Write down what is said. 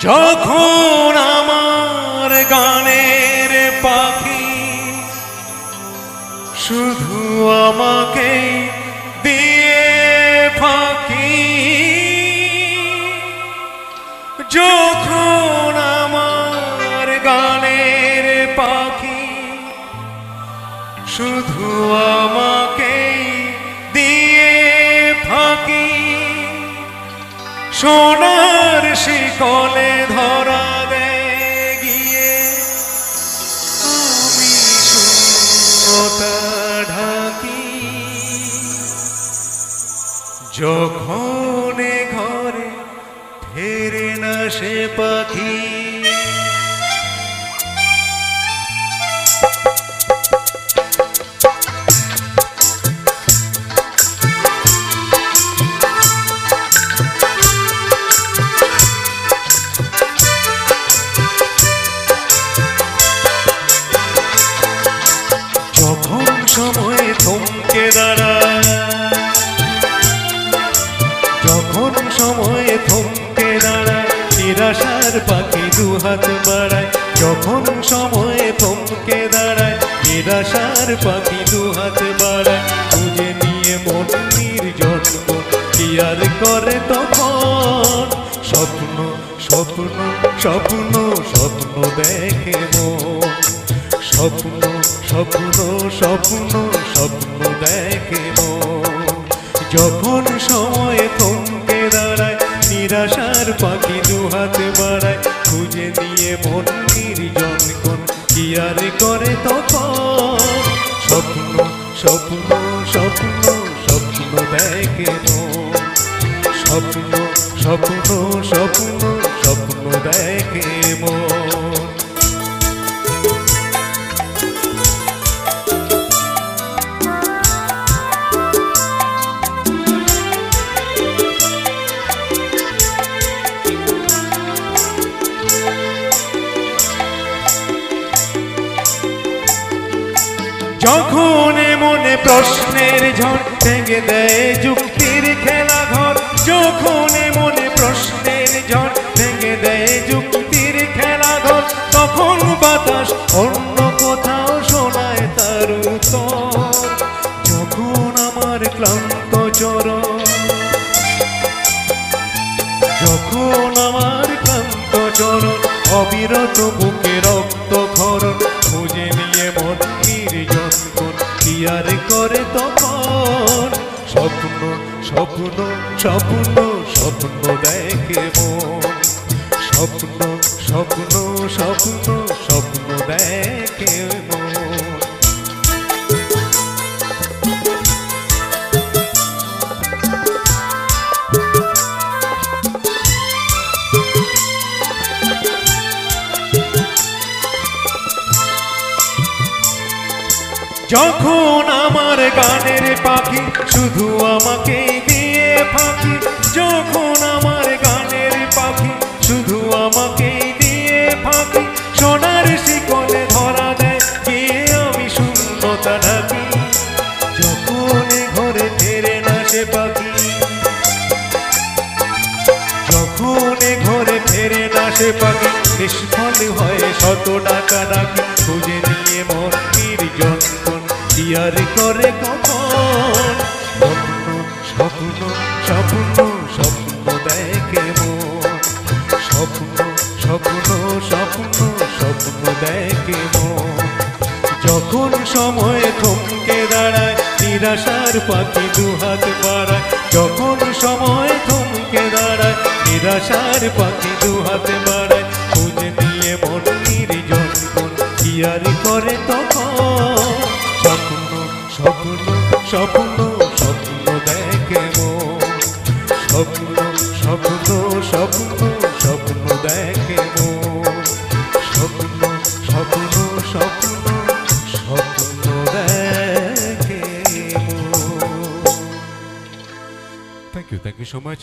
যখন আমার গানের পাখি শুধু আমাকে দিয়ে ফাঁকি, যখন আমার গানের পাখি শুধু আমাকে দিয়ে ফাঁকি, সোনার শিকলে ধরা দেয় গিয়ে আমি শূন্যতা ঢাকি। যখন ঘরে ফেরে না সে পাখি, যখন সময় থমকে দাঁড়ায়, যখন সময় থমকে দাঁড়ায় নিরাশার পাখি দুহাত বাড়ায়, যখন সময় থমকে দাঁড়ায় নিরাশার পাখি দুহাত বাড়ায়, খুঁজে নিয়ে মন নির্জন কি আর করে তখন স্বপ্ন স্বপ্ন স্বপ্ন স্বপ্ন দেখে মন, স্বপ্ন স্বপ্ন স্বপ্ন স্বপ্ন দেখে মন। যখন সময় থমকে দাঁড়ায় নিরাশার পাখি দুহাত বাড়ায়, খুঁজে নিয়ে মন নির্জন কোন কি আর করে তখন স্বপ্ন স্বপ্ন স্বপ্ন স্বপ্ন দেখে মন, স্বপ্ন স্বপ্ন স্বপ্ন স্বপ্ন দেখে মন। যখন মনে প্রশ্নের ঝড় ভেঙে দেয় যুক্তির খেলা ঘর, যখন মনে প্রশ্নের ঝড় ভেঙে দেয় যুক্তির খেলা ঘর, তখন বাতাস অন্য কোথাও শোনায় তার উত্তর। যখন আমার ক্লান্ত চরণ, যখন আমার ক্লান্ত চরণ অবিরত বুকে রক্ত খরণ, খুঁজে নিয়ে মন নির্জন কোন কি আর করে তখন স্বপ্ন স্বপ্ন স্বপ্ন স্বপ্ন দেখে মন, স্বপ্ন স্বপ্ন স্বপ্ন স্বপ্ন দেখে মন। যখন আমার গানের পাখি শুধু আমাকে দিয়ে ফাঁকি, যখন আমার গানের পাখি শুধু আমাকে দিয়ে ফাঁকি, সোনার শিকলে ধরা দেয় গিয়ে আমি শূন্যতা ঢাকি। যখন ঘরে ফেরে না সে পাখি, যখন ঘরে ফেরে না সে পাখি, নিষ্ফল হয় শত ডাকা ডাকি, খুঁজে নিয়ে মন নির্জন কি আর করে কখন স্বপ্ন স্বপ্ন স্বপ্ন দেখে মন, স্বপ্ন স্বপ্ন স্বপ্ন স্বপ্ন দেখে মন। যখন সময় থমকে দাঁড়ায় নিরাশার পাখি দুহাত বাড়ায়, যখন সময় থমকে দাঁড়ায় নিরাশার পাখি দুহাত বাড়ায়, খুঁজে নিয়ে মন নির্জন কোন কি আর করে তখন স্বপ্ন স্বপ্ন স্বপ্ন স্বপ্ন দেখে মন, স্বপ্ন স্বপ্ন স্বপ্ন স্বপ্ন দেখে মন, স্বপ্ন স্বপ্ন স্বপ্ন স্বপ্ন দেখে মন। Thank you so much.